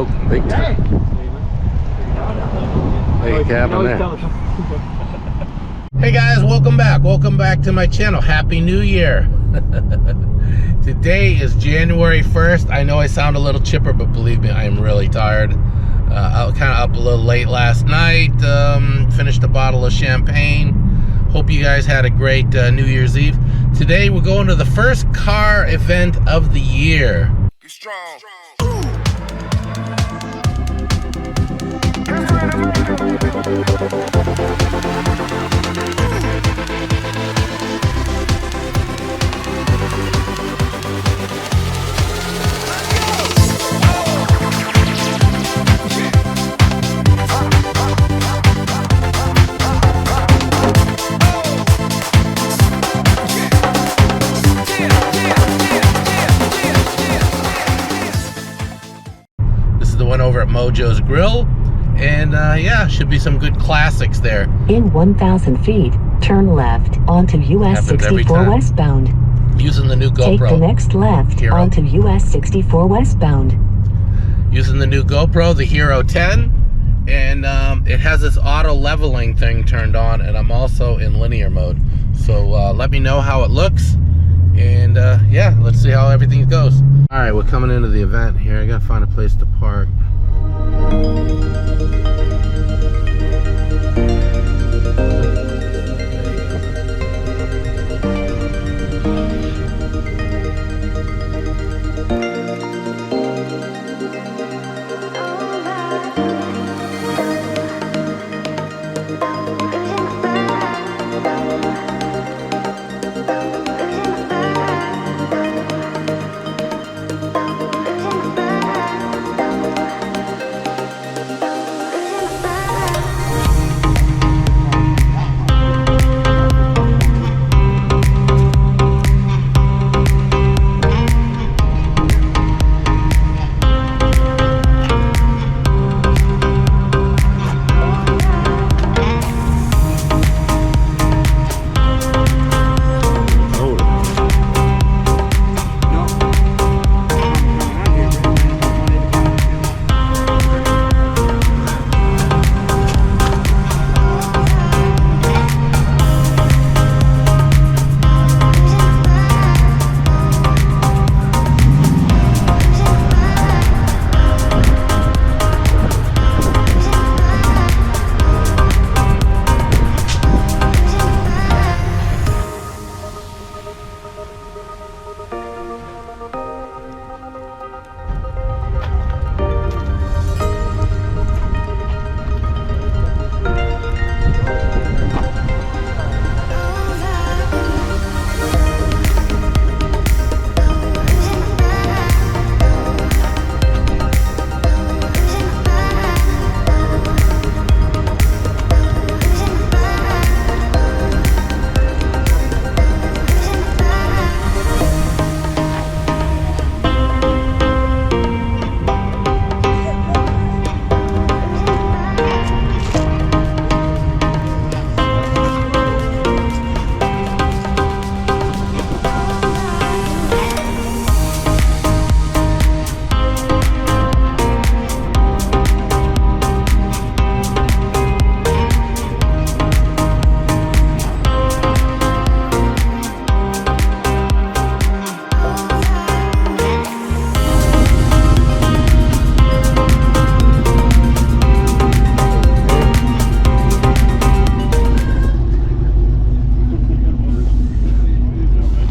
Oh, big time. Big cabin there. Hey guys, welcome back. Welcome back to my channel. Happy New Year. Today is January 1st. I know I sound a little chipper, but believe me, I am really tired. I was kind of up a little late last night. Finished a bottle of champagne. Hope you guys had a great New Year's Eve. Today we're going to the first car event of the year. Be strong. Went over at Mojos Grill, and yeah, should be some good classics there. In 1,000 feet, turn left onto US 64 westbound. Using the new GoPro. Take the next left onto US 64 westbound. Using the new GoPro, the Hero 10, and it has this auto leveling thing turned on, and I'm also in linear mode. So let me know how it looks, and yeah, let's see how everything goes. All right, we're coming into the event here. I gotta find a place to park.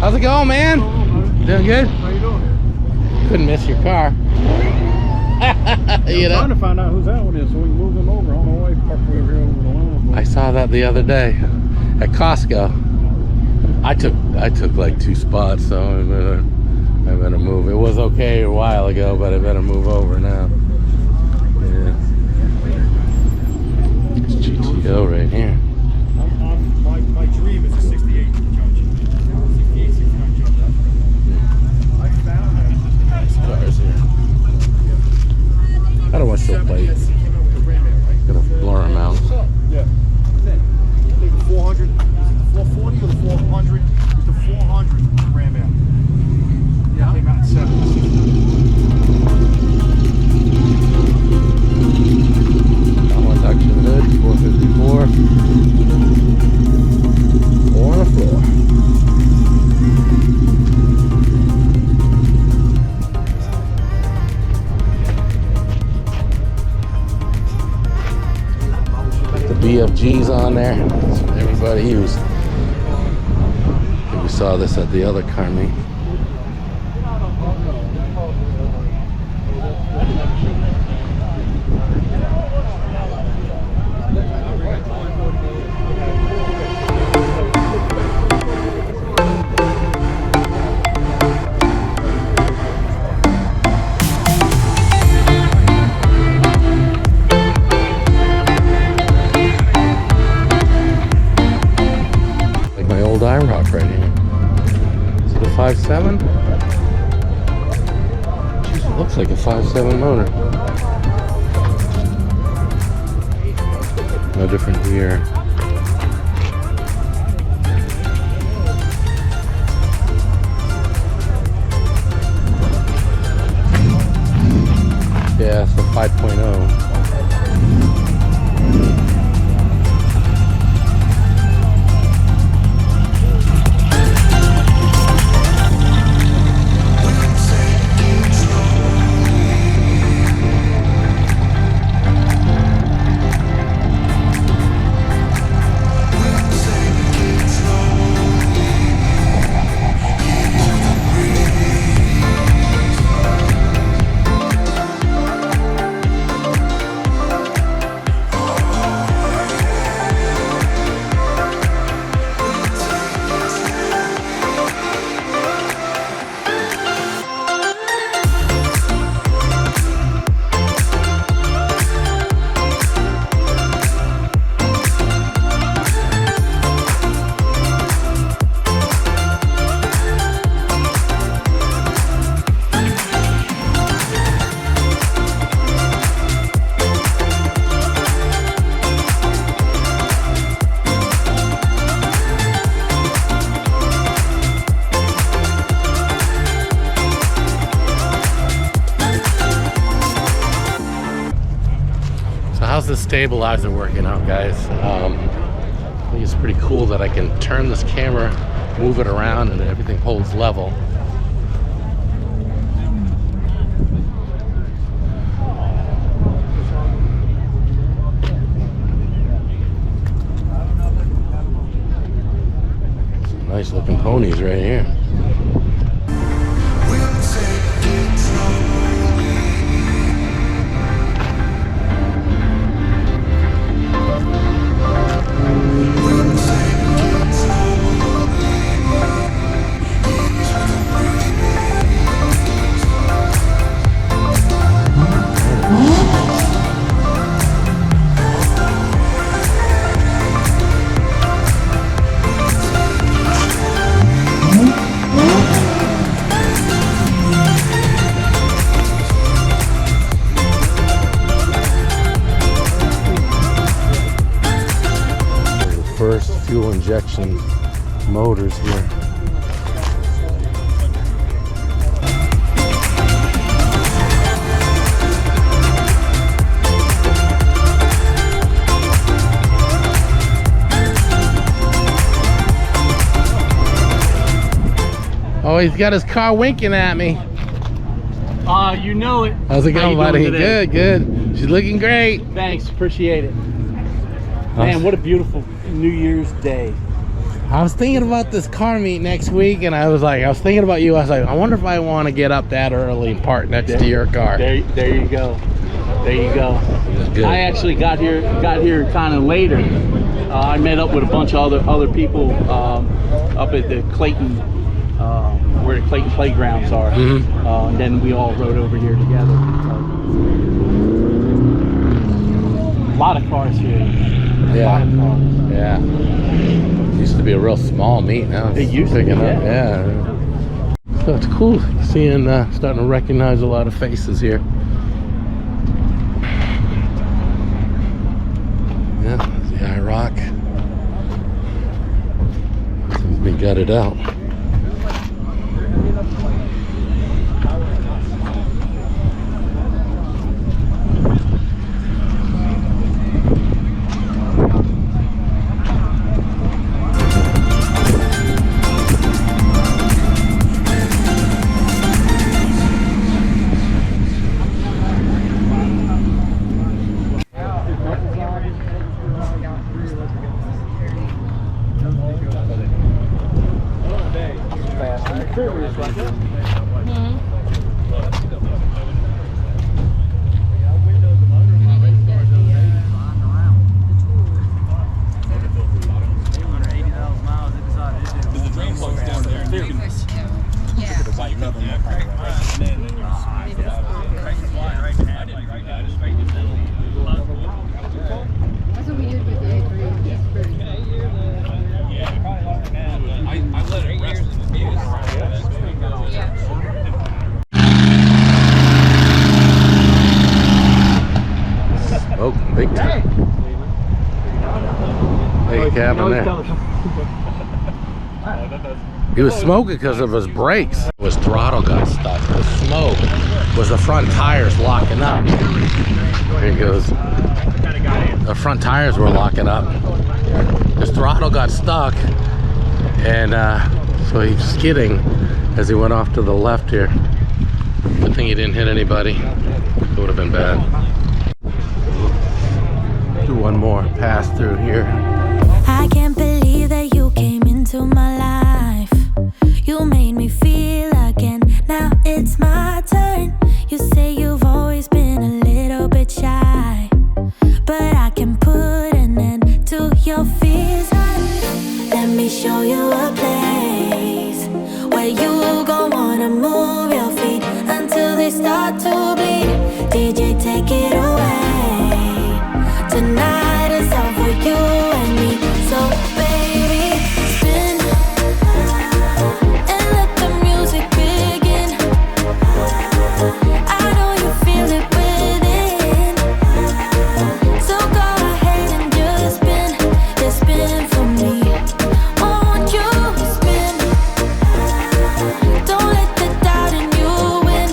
How's it going, man? Doing good? How you doing? Couldn't miss your car. You know? Trying to find out whose that one is so we can move them over. I don't know why he parked way over here over the line. I saw that the other day at Costco. I took like 2 spots, so I better move. It was okay a while ago, but I better move over now. Yeah. It's GTO right here. My dream is a 68 Judge. 68, 69 Judge. I found that. Nice cars here. I don't want to still play. Gonna blur them out. Yeah. I think the 400, is it the 440 or the 400? It's the 400 Ram Air. Yeah. Came out in 7. on there. Everybody used. We saw this at the other car meet. IROC right here. Is it a 5.7? Jeez, it looks like a 5.7 motor. No different rear. Yeah, it's a 5.0. How's the stabilizer working out, guys? I think it's pretty cool that I can turn this camera, move it around, and everything holds level. Some nice looking ponies right here. First fuel injection motors here. Oh, he's got his car winking at me. You know it. How's it going, buddy? Today? Good, good. She's looking great. Thanks, appreciate it. Man, what a beautiful New Year's Day. I was thinking about this car meet next week, and I was thinking about you. I was like, I wonder if I want to get up that early and park next to your car. There you go. There you go. Good. I actually got here kind of later. I met up with a bunch of other people up at the Clayton, where the Clayton playgrounds are, and then we all rode over here together. A lot of cars here. Yeah. Yeah. It used to be a real small meet. Now it's used to be, picking up. Yeah. So it's cool seeing, starting to recognize a lot of faces here. Yeah, the IROC seems to be gutted out. Oh, big time. Big cab in there. He was smoking because of his brakes. His throttle got stuck. The smoke was the front tires locking up. Here he goes. The front tires were locking up. His throttle got stuck, and so he's skidding as he went off to the left here. Good thing he didn't hit anybody. It would have been bad. Do one more pass through here. I can't believe that you came into my life. You made me feel again. Now it's my turn. You say you've always been a little bit shy, but I can put an end to your fears. Let me show you a place where you gon' wanna move your feet until they start to bleed. DJ, take it away. Tonight is all for you and me. So baby, spin and let the music begin. I know you feel it within. So go ahead and just spin. Just spin for me. Won't you spin? Don't let the doubt in you win.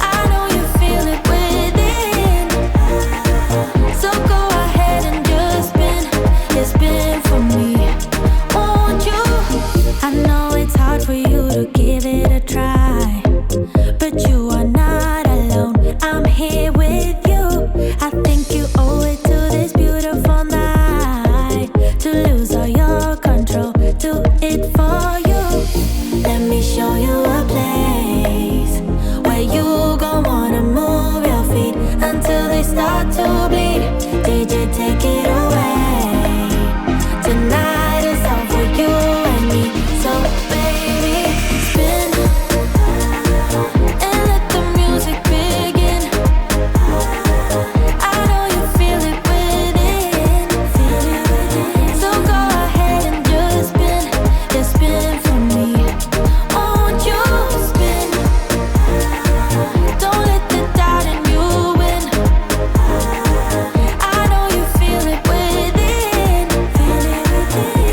I know you feel it within. So go ahead and just spin. Just spin for me. Won't you? I know it's hard for you to give it a try, but you are not alone. I'm here with you. I think you owe it to this beautiful night to lose all your control. Do it for you. Let me show you a place where you gon' wanna move your feet until they start to bleed. DJ, take it away. Tonight is all for you and me. So baby, spin and let the music begin. I know you feel it within. So go ahead and just spin for me. Won't you spin? Don't let the doubt in you win. I know you feel it within.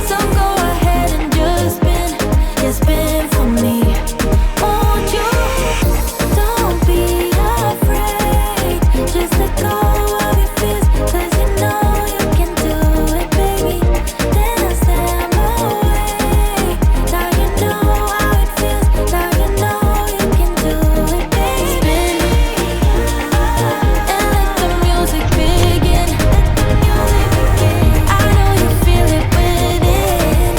So go ahead and just spin for me. Won't you? Don't be afraid. Just let go of your fears, 'cause you know you can do it, baby. Dance them away. Now you know how it feels. Now you know you can do it, baby. And let the music begin. I know you feel it within.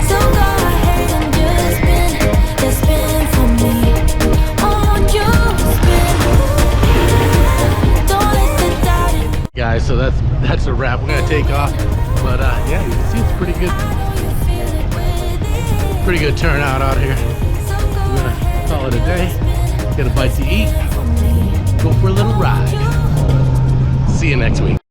So go ahead and just spin for me. Won't you spin? Don't let the doubt in. Guys, so that's a wrap. We're gonna take off, but yeah, you can see it's pretty good turnout out here. We're gonna call it a day, get a bite to eat, go for a little ride. See you next week.